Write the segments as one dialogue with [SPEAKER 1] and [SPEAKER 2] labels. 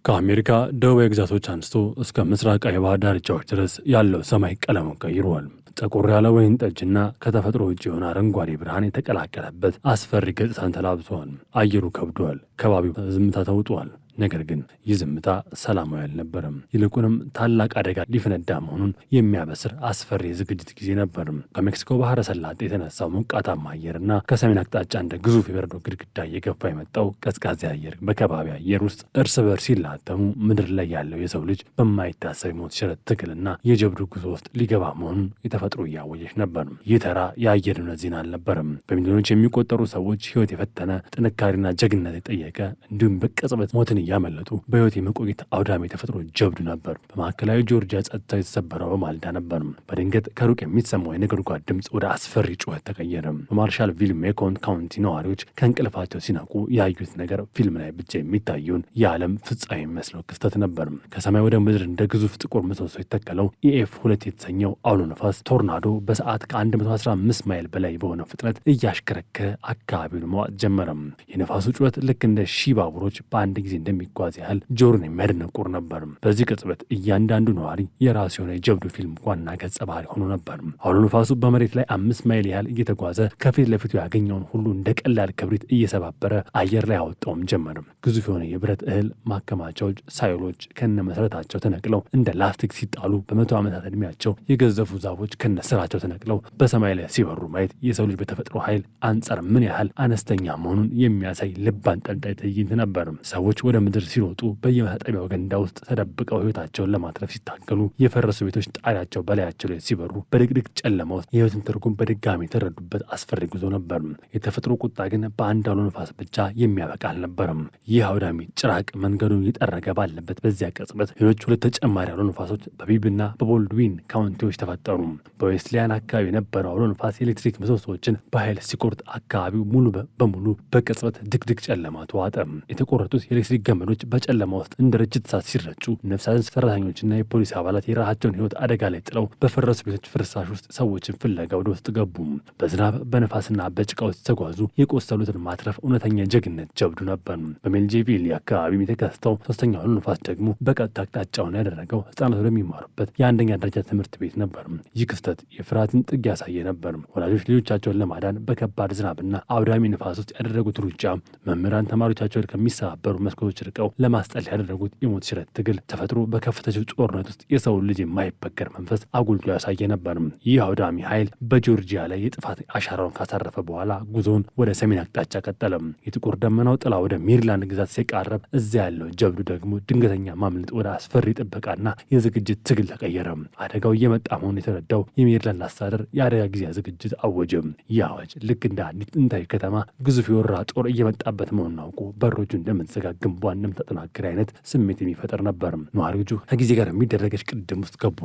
[SPEAKER 1] ከአሜሪካ ደቡባዊ ግዛቶች አንስቶ እስከ ምስራቃዊ የባህር ዳርቻዎች ድረስ ያለው ሰማይ ቀለሙን ቀይሯል። ጠቆር ያለ ወይን ጠጅና ከተፈጥሮ ውጭ የሆነ አረንጓዴ ብርሃን የተቀላቀለበት አስፈሪ ገጽታን ተላብሷል። አየሩ ከብዷል። ከባቢው ዝምታ ተውጧል። ነገር ግን ይህ ዝምታ ሰላማዊ አልነበረም። ይልቁንም ታላቅ አደጋ ሊፈነዳ መሆኑን የሚያበስር አስፈሪ ዝግጅት ጊዜ ነበር። ከሜክሲኮ ባህረ ሰላጤ የተነሳው ሞቃታማ አየርና ከሰሜን አቅጣጫ እንደ ግዙፍ የበረዶ ግድግዳ እየገፋ የመጣው ቀዝቃዛ አየር በከባቢ አየር ውስጥ እርስ በርስ ሲላተሙ ምድር ላይ ያለው የሰው ልጅ በማይታሰብ የሞት ሽረት ትግልና የጀብዱ ጉዞ ውስጥ ሊገባ መሆኑን የተፈጥሮ እያወጀች ነበር። ይህ ተራ የአየር እውነት ዜና አልነበረም። በሚሊዮኖች የሚቆጠሩ ሰዎች ሕይወት የፈተነ ጥንካሬና ጀግንነት የጠየቀ እንዲሁም በቅጽበት ሞትን እያመለጡ በሕይወት የመቆየት አውዳሚ የተፈጥሮ ጀብዱ ነበር። በማዕከላዊ ጆርጂያ ጸጥታ የተሰበረው በማልዳ ነበር። በድንገት ከሩቅ የሚሰማው የነጎድጓድ ድምፅ ወደ አስፈሪ ጩኸት ተቀየረ። በማርሻልቪል ሜኮን ካውንቲ ነዋሪዎች ከእንቅልፋቸው ሲነቁ ያዩት ነገር ፊልም ላይ ብቻ የሚታየውን የዓለም ፍጻሜ የሚመስለው ክስተት ነበር። ከሰማይ ወደ ምድር እንደ ግዙፍ ጥቁር ምሰሶ የተተከለው EF2 የተሰኘው አውሎ ነፋስ ቶርናዶ በሰዓት ከ115 ማይል በላይ በሆነ ፍጥነት እያሽከረከረ አካባቢውን መዋጥ ጀመረ። የነፋሱ ጩኸት ልክ እንደ ሺህ ባቡሮች በአንድ ጊዜ እንደሚጓዝ ያህል ጆሮን የሚያደነቁር ነበር። በዚህ ቅጽበት እያንዳንዱ ነዋሪ የራሱ የሆነ የጀብዱ ፊልም ዋና ገጸ ባህሪ ሆኖ ነበር። አውሎ ነፋሱ በመሬት ላይ 5 ማይል ያህል እየተጓዘ ከፊት ለፊቱ ያገኘውን ሁሉ እንደ ቀላል ክብሪት እየሰባበረ አየር ላይ አወጣውም ጀመር። ግዙፍ የሆነ የብረት እህል ማከማቻዎች ሳይሎች ከነ መሰረታቸው ተነቅለው እንደ ላስቲክ ሲጣሉ፣ በመቶ ዓመታት ዕድሜያቸው የገዘፉ ዛፎች ከነ ስራቸው ተነቅለው በሰማይ ላይ ሲበሩ ማየት የሰው ልጅ በተፈጥሮ ኃይል አንጻር ምን ያህል አነስተኛ መሆኑን የሚያሳይ ልብ አንጠልጣይ ትዕይንት ነበር። ሰዎች ወደ ምድር ሲሮጡ በየመታጠቢያው ገንዳ ውስጥ ተደብቀው ሕይወታቸውን ለማትረፍ ሲታገሉ፣ የፈረሱ ቤቶች ጣሪያቸው በላያቸው ላይ ሲበሩ፣ በድቅድቅ ጨለማ ውስጥ የሕይወትን ትርጉም በድጋሚ የተረዱበት አስፈሪ ጉዞ ነበር። የተፈጥሮ ቁጣ ግን በአንድ አውሎ ነፋስ ብቻ የሚያበቃ አልነበረም። ይህ አውዳሚ ጭራቅ መንገዱን እየጠረገ ባለበት በዚያ ቅጽበት ሌሎች 2 ተጨማሪ አውሎ ነፋሶች በቢብና በቦልድዊን ካውንቲዎች ተፈጠሩ። በዌስትሊያን አካባቢ የነበረው አውሎ ነፋስ የኤሌክትሪክ ምሰሶዎችን በኃይል ሲቆርጥ አካባቢው ሙሉ በሙሉ በቅጽበት ድቅድቅ ጨለማ ተዋጠ። የተቆረጡት የኤሌክትሪክ ገመዶች በጨለማ ውስጥ እንደ ርችት እሳት ሲረጩ፣ ነፍስ አድን ሰራተኞችና የፖሊስ አባላት የራሳቸውን ሕይወት አደጋ ላይ ጥለው በፈረሱ ቤቶች ፍርስራሽ ውስጥ ሰዎችን ፍለጋ ወደ ውስጥ ገቡ። በዝናብ በነፋስና በጭቃ ውስጥ ተጓዙ። የቆሰሉትን ማትረፍ እውነተኛ ጀግነት ጀብዱ ነበር። በሜልጄቪል አካባቢ የተከሰተው 3ኛው አውሎ ነፋስ ደግሞ በቀጥታ አቅጣጫውን ያደረገው ሕፃናት ወደሚማሩበት የአንደኛ ደረጃ ትምህርት ቤት ነበር። ይህ ክስተት የፍርሃትን ጥግ ያሳየ ነበር። ወላጆች ልጆቻቸውን ለማዳን በከባድ ዝናብና አውዳሚ ነፋስ ውስጥ ያደረጉት ሩጫ፣ መምህራን ተማሪዎቻቸውን ከሚሰባበሩ መስኮቶች ርቀው ለማስጠል ያደረጉት የሞት ሽረት ትግል ተፈጥሮ በከፍተኛው ጦርነት ውስጥ የሰው ልጅ የማይበገር መንፈስ አጉልቶ ያሳየ ነበር። ይህ አውዳሚ ኃይል በጆርጂያ ላይ የጥፋት አሻራውን ካሳረፈ በኋላ ጉዞውን ወደ ሰሜን አቅጣጫ ቀጠለ። የጥቁር ደመናው ጥላ ወደ ሜሪላንድ ግዛት ሲቃረብ፣ እዚያ ያለው ጀብዱ ደግሞ ድንገተኛ ማምለጥ ወደ አስፈሪ ጥበቃና የዝግጅት ትግል ተቀየረ። አደጋው እየመጣ መሆኑን የተረዳው የሜሪላንድ አስተዳደር የአደጋ ጊዜ ዝግጅት አወጀ። ይህ አዋጅ ልክ እንደ አንዲት ጥንታዊ ከተማ ግዙፍ የወረራ ጦር እየመጣበት መሆኑን አውቆ በሮቹ እንደምትዘጋ ግንቧንም ተጠናከረ አይነት ስሜት የሚፈጠር ነበር። ነዋሪዎቹ ከጊዜ ጋር የሚደረገች ቅድም ውስጥ ገቡ።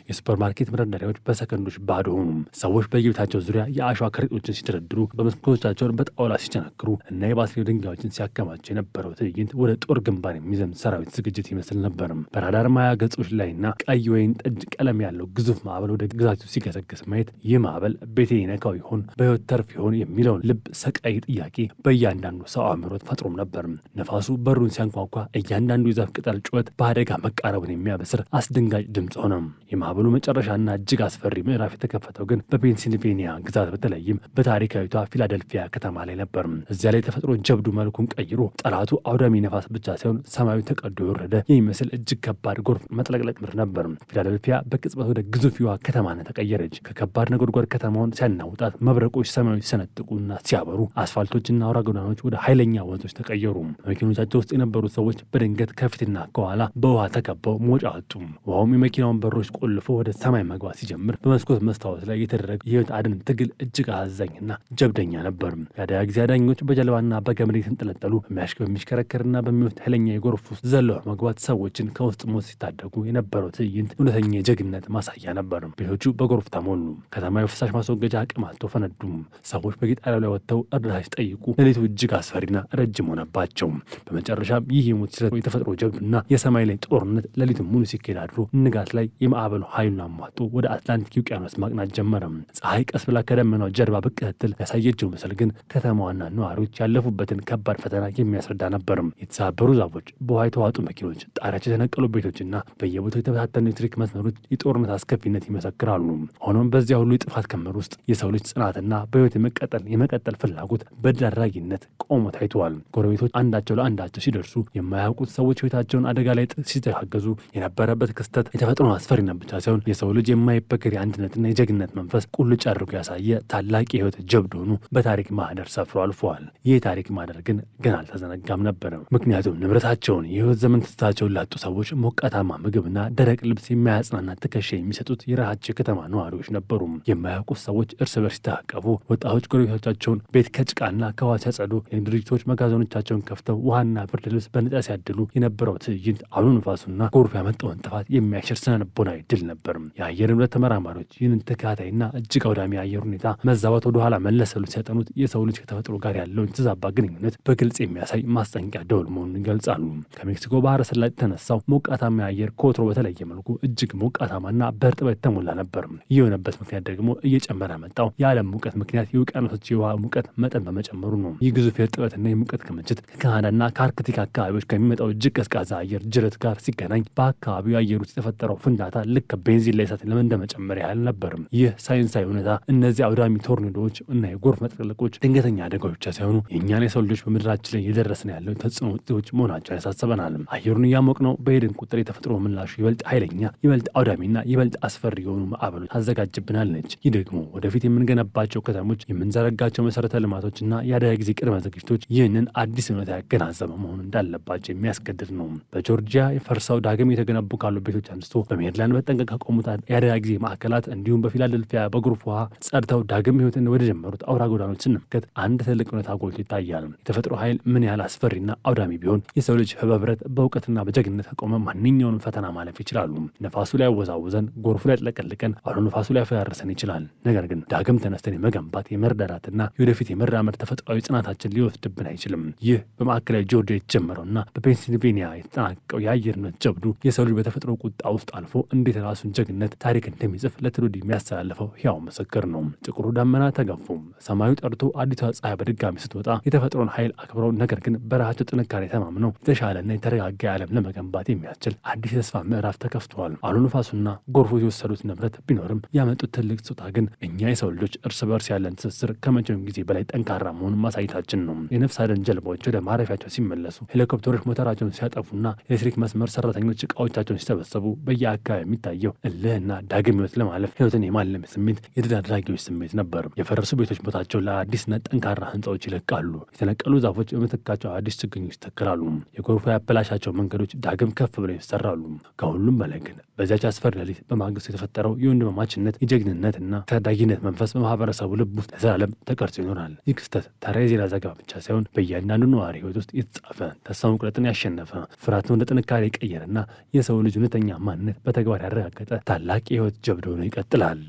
[SPEAKER 1] የሱፐርማርኬት መደርደሪያዎች በሰከንዶች ባዶ ሆኑ። ሰዎች በየቤታቸው ዙሪያ የአሸዋ ከረጢቶችን ሲደረድሩ፣ በመስኮቶቻቸውን በጣውላ ሲቸነክሩ እና የባትሪ ድንጋዮችን ሲያከማቸው የነበረው ትዕይንት ወደ ጦር ግንባር የሚዘምት ሰራዊት ዝግጅት ይመስል ነበር። በራዳር ማያ ገጾች ላይና ቀይ ወይን ጠጅ ቀለም ያለው ግዙፍ ማዕበል ወደ ግዛቱ ሲገሰግስ ማየት፣ ይህ ማዕበል ቤቴን ይነካው ይሆን፣ በሕይወት ተርፍ ይሆን የሚለውን ልብ ሰቃይ ጥያቄ በእያንዳንዱ ሰው አእምሮት ፈጥሮም ነበር። ነፋሱ በሩን ሲያንኳኳ እያንዳንዱ የዛፍ ቅጠል ጩኸት በአደጋ መቃረቡን የሚያበስር አስደንጋጭ ድምፅ ሆነ። የማዕበሉ መጨረሻና እጅግ አስፈሪ ምዕራፍ የተከፈተው ግን በፔንሲልቬኒያ ግዛት በተለይም በታሪካዊቷ ፊላደልፊያ ከተማ ላይ ነበር። እዚያ ላይ ተፈጥሮ ጀብዱ መልኩን ቀይሮ ጠላቱ አውዳሚ ነፋስ ብቻ ሳይሆን ሰማዩ ተቀዶ የወረደ የሚመስል እጅግ ከባድ ጎርፍ መጥለቅለቅ ምድር ነበር። ፊላደልፊያ በቅጽበት ወደ ግዙፊዋ ከተማነት ተቀየረች። ከከባድ ነጎድጓድ ከተማውን ሲያናውጣት መብረቆች ሰማዮች ሲሰነጥቁና ሲያበሩ፣ አስፋልቶችና አውራ ጎዳናዎች ወደ ኃይለኛ ወንዞች ተቀየሩ። መኪኖቻቸው ውስጥ የነበሩ ሰዎች በድንገት ከፊትና ከኋላ በውሃ ተከበው መውጫ አጡ። ውሃውም የመኪናውን በሮች ቆልፎ ወደ ሰማይ መግባት ሲጀምር በመስኮት መስታወት ላይ የተደረገ የሕይወት አድን ትግል እጅግ አሳዛኝና ጀብደኛ ነበር። የአደጋ ጊዜ አዳኞች በጀልባና በገመድ የተንጠለጠሉ በሚሽከረከርና በሚወስድ ኃይለኛ የጎርፍ ውስጥ ዘለው መግባት ሰዎችን ከውስጥ ሞት ሲታደጉ የነበረው ትዕይንት እውነተኛ የጀግንነት ማሳያ ነበር። ቤቶቹ በጎርፍ ተሞሉ። ከተማው የፍሳሽ ማስወገጃ አቅም አጥቶ ፈነዱም። ሰዎች በጌጣሪያው ላይ ወጥተው እርዳታ ሲጠይቁ ሌሊቱ እጅግ አስፈሪና ረጅም ሆነባቸው። በመጨረሻ በመጨረሻም ይህ የሞት ሽረት የተፈጥሮ ጀብዱና የሰማይ ላይ ጦርነት ሌሊቱን ሙሉ ሲካሄድ አድሮ ንጋት ላይ የማዕበሉ ኃይሉን አሟጦ ወደ አትላንቲክ ውቅያኖስ ማቅናት ጀመረ። ፀሐይ ቀስ ብላ ከደመናው ጀርባ ብቅ ስትል ያሳየችው ምስል ግን ከተማዋና ነዋሪዎች ያለፉበትን ከባድ ፈተና የሚያስረዳ ነበር። የተሰባበሩ ዛፎች፣ በውሃ የተዋጡ መኪኖች፣ ጣሪያቸው የተነቀሉ ቤቶችና በየቦታው የተበታተኑ ኤሌክትሪክ መስመሮች የጦርነት አስከፊነት ይመሰክራሉ። ሆኖም በዚያ ሁሉ የጥፋት ክምር ውስጥ የሰው ልጅ ጽናትና በህይወት የመቀጠል ፍላጎት በድል አድራጊነት ቆሞ ታይተዋል። ጎረቤቶች አንዳቸው ለአንዳቸው ሲደርሱ፣ የማያውቁት ሰዎች ህይወታቸውን አደጋ ላይ ሲተጋገዙ የነበረበት ክስተት የተፈጥሮ አስፈሪነት ብቻ ሳይሆን የሰው ልጅ የማይበገር የአንድነትና የጀግንነት መንፈስ ቁልጭ አድርጎ ያሳየ ታላቅ የህይወት ጀብድ ሆኖ በታሪክ ማህደር ሰፍሮ አልፈዋል። ይህ ታሪክ ማህደር ግን አልተዘነጋም ነበር። ምክንያቱም ንብረታቸውን የህይወት ዘመን ትዝታቸውን ላጡ ሰዎች ሞቃታማ ምግብና ደረቅ ልብስ የሚያጽናና ትከሻ የሚሰጡት የረሃቸው የከተማ ነዋሪዎች ነበሩ። የማያውቁት ሰዎች እርስ በርስ ሲታቀፉ፣ ወጣቶች ጎረቤቶቻቸውን ቤት ከጭቃና ከውሃ ሲያጸዱ፣ የድርጅቶች መጋዘኖቻቸውን ከፍተው ውሃና ብርድ ልብስ በነጻ ሲያድሉ የነበረው ትዕይንት አውሎ ንፋሱና ጎርፍ ያመጣውን ጥፋት የሚያሽር ስነልቦናዊ ድል ነበር። የአየር ንብረት ተመራማሪዎች ይህንን ተከታታይና እጅግ አውዳሚ የአየር ሁኔታ መዛባት ወደ ኋላ መለስ ብለው ሲያጠኑት የሰው ልጅ ከተፈጥሮ ጋር ያለውን የተዛባ ግንኙነት በግልጽ የሚያሳይ ማስጠንቀቂያ ደወል መሆኑን ይገልጻሉ። ከሜክሲኮ ባህረ ሰላጤ የተነሳው ሞቃታማ አየር ከወትሮ በተለየ መልኩ እጅግ ሞቃታማና በእርጥበት የተሞላ ነበር። ይህ የሆነበት ምክንያት ደግሞ እየጨመረ መጣው የዓለም ሙቀት ምክንያት የውቅያኖሶች የውሃ ሙቀት መጠን በመጨመሩ ነው። ይህ ግዙፍ የእርጥበትና የሙቀት ክምችት ከካናዳና ከአርክቲክ አካባቢዎች ከሚመጣው እጅግ ቀዝቃዛ አየር ጅረት ጋር ሲገናኝ በአካባቢው አየር ውስጥ የተፈጠረው ፍንዳታ ልክ ቤንዚን ላይ እሳት እንደመጨመር ያህል ነበር። ይህ ሳይንሳዊ እውነታ እነዚህ አውዳሚ ቶርኔዶዎች እና የጎርፍ መጥለቅለቆች ድንገተኛ አደጋዎች ብቻ ሳይሆኑ የእኛን የሰው ልጆች በምድራችን ላይ እየደረስን ያለው ተጽዕኖ ውጤቶች መሆናቸውን ያሳስበናል። አየሩን እያሞቅ ነው በሄድን ቁጥር የተፈጥሮ ምላሹ ይበልጥ ኃይለኛ፣ ይበልጥ አውዳሚና ይበልጥ አስፈሪ የሆኑ ማዕበሎች ታዘጋጅብናለች። ይህ ደግሞ ወደፊት የምንገነባቸው ከተሞች፣ የምንዘረጋቸው መሰረተ ልማቶችና የአደጋ ጊዜ ቅድመ ዝግጅቶች ይህንን አዲስ እውነታ ያገናዘበ መሆን እንዳለባቸው የሚያስገድድ ነው። በጆርጂያ ፈርሰው ዳግም የተገነቡ ካሉ ቤቶች አንስቶ በሜሪላንድ በጠንቀቅ ከቆሙት የአደጋ ጊዜ ማዕከላት እንዲሁም በፊላደልፊያ በጎርፍ ውሃ ጸድተው ዳግም ህይወትን ወደ ጀመሩት አውራ ጎዳኖች ስንመለከት አንድ ትልቅ እውነታ ጎልቶ ይታያል። የተፈጥሮ ኃይል ምን ያህል አስፈሪና አውዳሚ ቢሆን የሰው ልጅ በህብረት በእውቀትና በጀግንነት ከቆመ ማንኛውንም ፈተና ማለፍ ይችላሉ። ነፋሱ ላይ ያወዛውዘን፣ ጎርፉ ላይ ያጥለቀልቀን፣ አውሎ ነፋሱ ላይ ያፈራርሰን ይችላል። ነገር ግን ዳግም ተነስተን የመገንባት የመርዳዳትና የወደፊት የመራመድ ተፈጥሯዊ ጽናታችን ሊወስድብን አይችልም። ይህ በማዕከላዊ ጆርጂያ የተጀመረውና በፔንሲልቬኒያ የተጠናቀቀው የአየር ንብረት ጀብዱ የሰው ልጅ በተፈጥሮ ቁጣ ውስጥ አልፎ እንዴት ራሱን ጀግንነት ታሪክ እንደሚጽፍ ለትውልድ የሚያስተላልፈው ሕያው ምስክር ነው። ጥቁሩ ደመና ተገፎ ሰማዩ ጠርቶ አዲሷ ፀሐይ በድጋሚ ስትወጣ የተፈጥሮን ኃይል አክብረው ነገር ግን በራሳቸው ጥንካሬ ተማምነው የተሻለና የተረጋጋ ዓለም ለመገንባት የሚያስችል አዲስ የተስፋ ምዕራፍ ተከፍተዋል። አውሎ ንፋሱና ጎርፉ የወሰዱት ንብረት ቢኖርም ያመጡት ትልቅ ስጦታ ግን እኛ የሰው ልጆች እርስ በርስ ያለን ትስስር ከመቼውም ጊዜ በላይ ጠንካራ መሆኑን ማሳየታችን ነው። የነፍስ አድን ጀልባዎች ወደ ማረፊያቸው ሲመለሱ፣ ሄሊኮፕተሮች ሞተራቸውን ሲያጠፉና ኤሌክትሪክ መስመር ሰራተኞች እቃዎቻቸውን ሲሰበሰቡ በየአካባቢ የሚታየው እልህና ዳግም ህይወት ለማለፍ ህይወትን የማለም ስሜት የድል አድራጊዎች ስሜት ነበር። የፈረሱ ቤቶች ቦታቸውን ለአዲስና ጠንካራ ህንፃዎች ይለቃሉ። የተነቀሉ ዛፎች በምትካቸው አዲስ ችግኞች ይተከላሉ። የጎርፉ ያበላሻቸው መንገዶች ዳግም ከፍ ብለው ይሰራሉ። ከሁሉም በላይ ግን በዚያች አስፈሪ ሌሊት በማግስቱ የተፈጠረው የወንድማማችነት የጀግንነትና ታዳጊነት መንፈስ በማህበረሰቡ ልብ ውስጥ ለዘላለም ተቀርጾ ይኖራል። ይህ ክስተት ተራ የዜና ዘገባ ብቻ ሳይሆን በእያንዳንዱ ነዋሪ ህይወት ውስጥ የተጻፈ ተስፋ መቁረጥን ያሸነፈ ፍርሃትን ወደ ጥንካሬ የቀየረና የሰው ልጅ እውነተኛ ማንነት በተግባር ያረጋገጠ ታላቅ የህይወት ጀብድ ሆኖ ይቀጥላል።